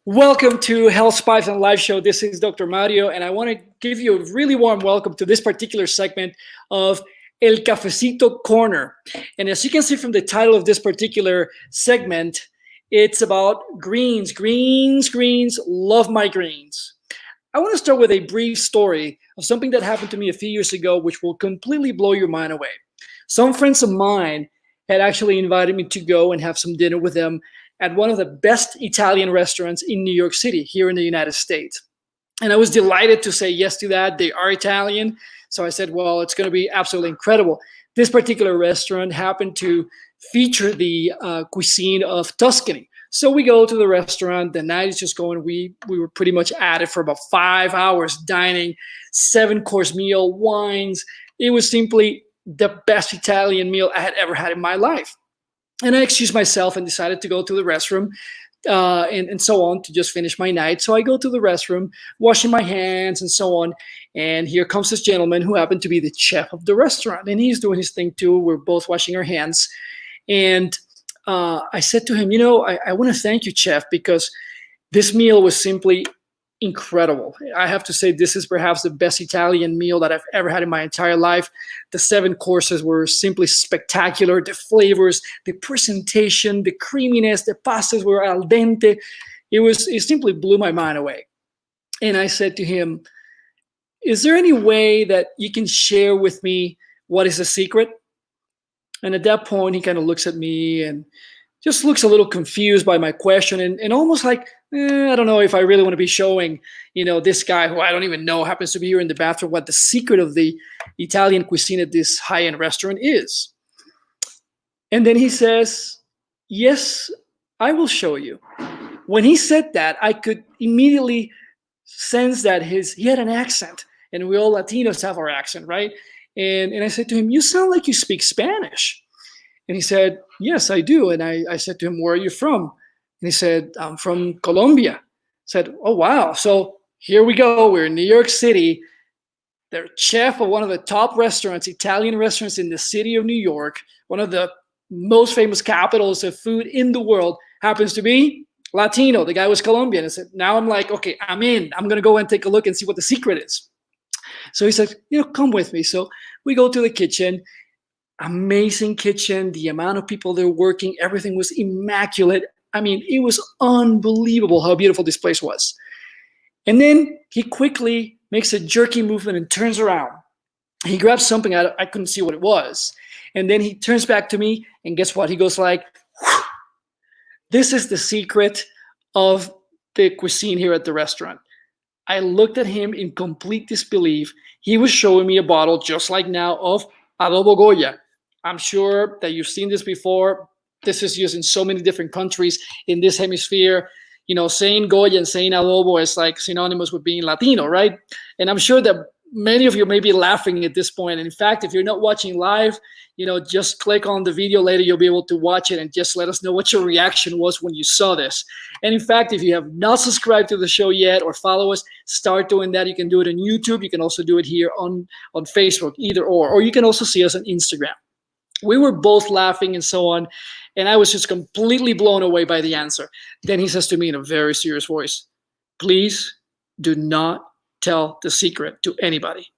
Welcome to Health Spice and Live Show. This is Dr. Mario, and I want to give you a really warm welcome to this particular segment of El Cafecito Corner. And as you can see from the title of this particular segment, it's about greens, greens, greens, love my greens. I want to start with a brief story of something that happened to me a few years ago, which will completely blow your mind away. Some friends of mine had actually invited me to go and have some dinner with them at one of the best Italian restaurants in New York City, here in the United States. And I was delighted to say yes to that. They are Italian. So I said, well, it's going to be absolutely incredible. This particular restaurant happened to feature the cuisine of Tuscany. So we go to the restaurant. The night is just going. We were pretty much at it for about 5 hours, dining, 7-course meal, wines. It was simply the best Italian meal I had ever had in my life. And I excused myself and decided to go to the restroom and so on to just finish my night. So I go to the restroom, washing my hands and so on. And here comes this gentleman who happened to be the chef of the restaurant. And he's doing his thing too. We're both washing our hands. And I said to him, I want to thank you, chef, because this meal was simply incredible. I have to say this is perhaps the best Italian meal that I've ever had in my entire life. The 7 courses were simply spectacular. The flavors, the presentation, the creaminess, the pastas were al dente. It simply blew my mind away. And I said to him, is there any way that you can share with me what is the secret? And at that point, he kind of looks at me and just looks a little confused by my question and almost like, I don't know if I really want to be showing, this guy who I don't even know happens to be here in the bathroom, what the secret of the Italian cuisine at this high-end restaurant is. And then he says, yes, I will show you. When he said that, I could immediately sense that he had an accent, and we all Latinos have our accent, right? And I said to him, you sound like you speak Spanish. And he said, yes, I do. And I said to him, where are you from? And he said, I'm from Colombia. I said, oh, wow. So here we go. We're in New York City. The chef of one of the top restaurants, Italian restaurants in the city of New York, one of the most famous capitals of food in the world, happens to be Latino. The guy was Colombian. I said, now I'm like, okay, I'm in. I'm going to go and take a look and see what the secret is. So he said, come with me. So we go to the kitchen. Amazing kitchen. The amount of people there working, everything was immaculate. I mean, it was unbelievable how beautiful this place was. And then he quickly makes a jerky movement and turns around. He grabs something. I couldn't see what it was. And then he turns back to me, and guess what? He goes like, whew. This is the secret of the cuisine here at the restaurant. I looked at him in complete disbelief. He was showing me a bottle just like now of Lobo Goya. I'm sure that you've seen this before. This is used in so many different countries in this hemisphere. Saying Goya and saying adobo is like synonymous with being Latino, right? And I'm sure that many of you may be laughing at this point. And in fact, if you're not watching live, just click on the video later. You'll be able to watch it and just let us know what your reaction was when you saw this. And in fact, if you have not subscribed to the show yet or follow us, start doing that. You can do it on YouTube. You can also do it here on Facebook, either or you can also see us on Instagram. We were both laughing and so on. And I was just completely blown away by the answer. Then he says to me in a very serious voice, please do not tell the secret to anybody.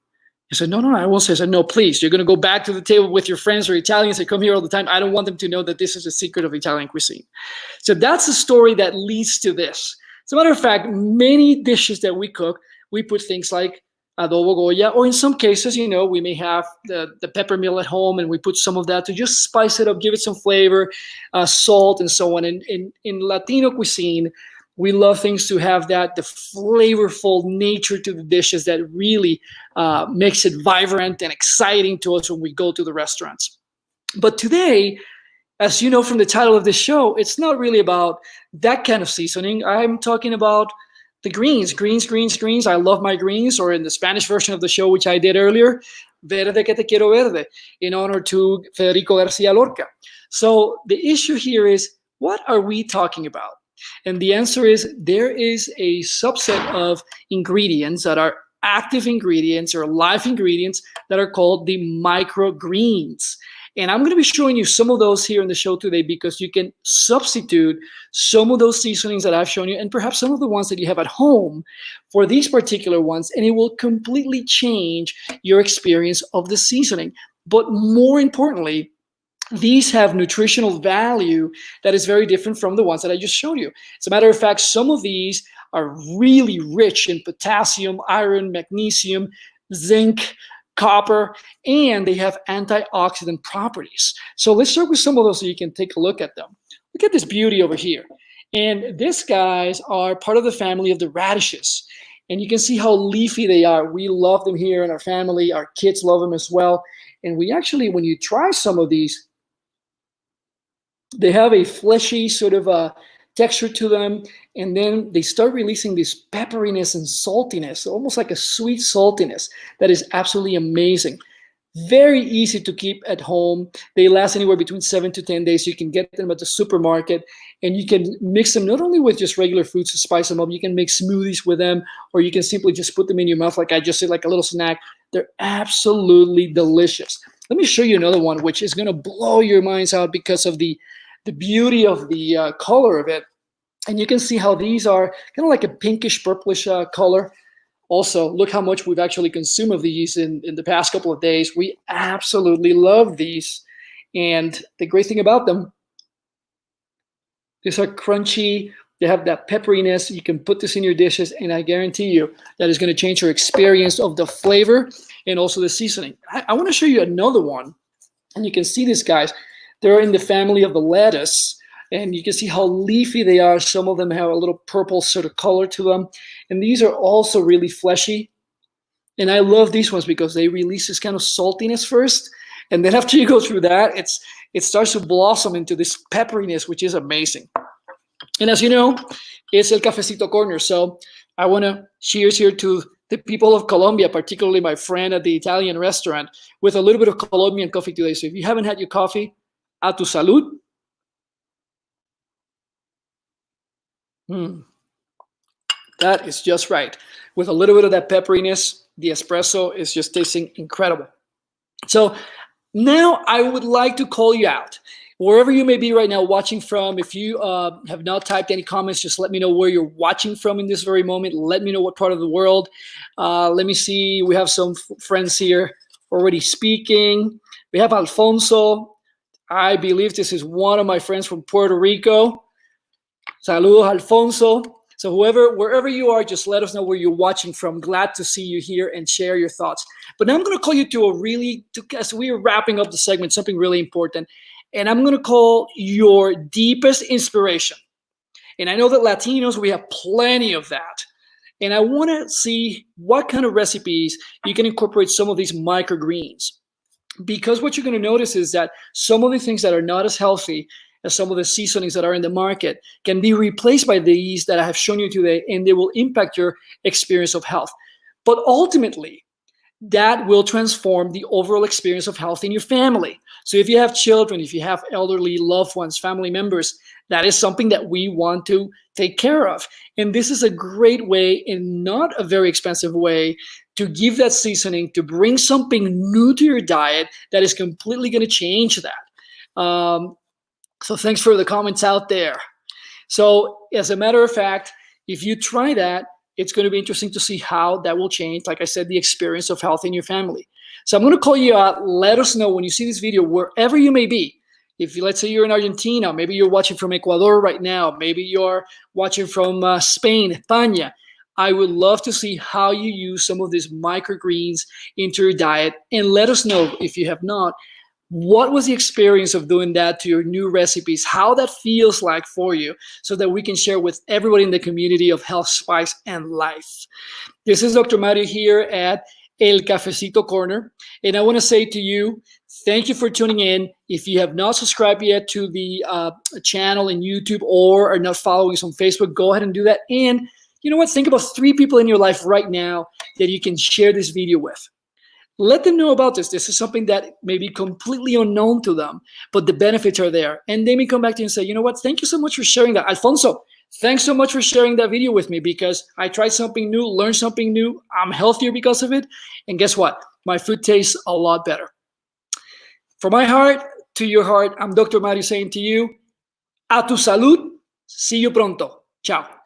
I said, no, I won't say. I said, no, please. You're going to go back to the table with your friends or Italians that come here all the time. I don't want them to know that this is a secret of Italian cuisine. So that's the story that leads to this. As a matter of fact, many dishes that we cook, we put things like adobo Goya, or in some cases, we may have the pepper mill at home and we put some of that to just spice it up, give it some flavor, salt and so on. And in Latino cuisine, we love things to have the flavorful nature to the dishes that really makes it vibrant and exciting to us when we go to the restaurants. But today, as you know from the title of this show, it's not really about that kind of seasoning. I'm talking about the greens. I love my greens, or in the Spanish version of the show, which I did earlier, verde que te quiero verde, in honor to Federico Garcia Lorca. So the issue here is, what are we talking about? And the answer is, there is a subset of ingredients that are active ingredients or live ingredients that are called the microgreens. And I'm going to be showing you some of those here in the show today because you can substitute some of those seasonings that I've shown you and perhaps some of the ones that you have at home for these particular ones, and it will completely change your experience of the seasoning. But more importantly, these have nutritional value that is very different from the ones that I just showed you. As a matter of fact, some of these are really rich in potassium, iron, magnesium, zinc, copper, and they have antioxidant properties. So let's start with some of those so you can take a look at them. Look at this beauty over here. And these guys are part of the family of the radishes. And you can see how leafy they are. We love them here in our family. Our kids love them as well. And we actually, when you try some of these, they have a fleshy sort of a texture to them, and then they start releasing this pepperiness and saltiness, almost like a sweet saltiness that is absolutely amazing. Very easy to keep at home. They last anywhere between 7 to 10 days. You can get them at the supermarket, and you can mix them not only with just regular foods to spice them up, you can make smoothies with them, or you can simply just put them in your mouth like I just said, like a little snack. They're absolutely delicious. Let me show you another one, which is going to blow your minds out because of the beauty of the color of it. And you can see how these are kind of like a pinkish purplish color. Also, look how much we've actually consumed of these in the past couple of days. We absolutely love these. And the great thing about them, these are crunchy. They have that pepperiness. You can put this in your dishes, and I guarantee you that is going to change your experience of the flavor and also the seasoning. I want to show you another one. And you can see these guys. They're in the family of the lettuce, and you can see how leafy they are. Some of them have a little purple sort of color to them, and these are also really fleshy. And I love these ones because they release this kind of saltiness first, and then after you go through that, it starts to blossom into this pepperiness, which is amazing. And as you know, it's El Cafecito Corner, so I want to cheers here to the people of Colombia, particularly my friend at the Italian restaurant, with a little bit of Colombian coffee today. So if you haven't had your coffee, a tu salud. That is just right. With a little bit of that pepperiness, the espresso is just tasting incredible. So now I would like to call you out. Wherever you may be right now watching from, if you have not typed any comments, just let me know where you're watching from in this very moment. Let me know what part of the world. Let me see. We have some friends here already speaking. We have Alfonso. I believe this is one of my friends from Puerto Rico. Saludos, Alfonso. So wherever you are, just let us know where you're watching from. Glad to see you here and share your thoughts. But now I'm going to call you to as we are wrapping up the segment, something really important. And I'm going to call your deepest inspiration. And I know that Latinos, we have plenty of that. And I want to see what kind of recipes you can incorporate some of these microgreens. Because what you're going to notice is that some of the things that are not as healthy as some of the seasonings that are in the market can be replaced by these that I have shown you today, and they will impact your experience of health. But ultimately, that will transform the overall experience of health in your family. So if you have children, if you have elderly loved ones, family members, that is something that we want to take care of. And this is a great way, and not a very expensive way, to give that seasoning, to bring something new to your diet that is completely going to change that. So thanks for the comments out there. So as a matter of fact, if you try that, it's going to be interesting to see how that will change, like I said, the experience of health in your family. So I'm going to call you out. Let us know when you see this video, wherever you may be. If let's say you're in Argentina, maybe you're watching from Ecuador right now, maybe you're watching from Spain, España. I would love to see how you use some of these microgreens into your diet, and let us know, if you have not, what was the experience of doing that to your new recipes, how that feels like for you, so that we can share with everybody in the community of health, spice, and life. This is Dr. Mario here at El Cafecito Corner, and I want to say to you, thank you for tuning in. If you have not subscribed yet to the channel in YouTube or are not following us on Facebook, go ahead and do that. And you know what? Think about 3 people in your life right now that you can share this video with. Let them know about this. This is something that may be completely unknown to them, but the benefits are there. And they may come back to you and say, you know what? Thank you so much for sharing that. Alfonso, thanks so much for sharing that video with me, because I tried something new, learned something new. I'm healthier because of it. And guess what? My food tastes a lot better. From my heart to your heart, I'm Dr. Mario saying to you, a tu salud. See you pronto. Ciao.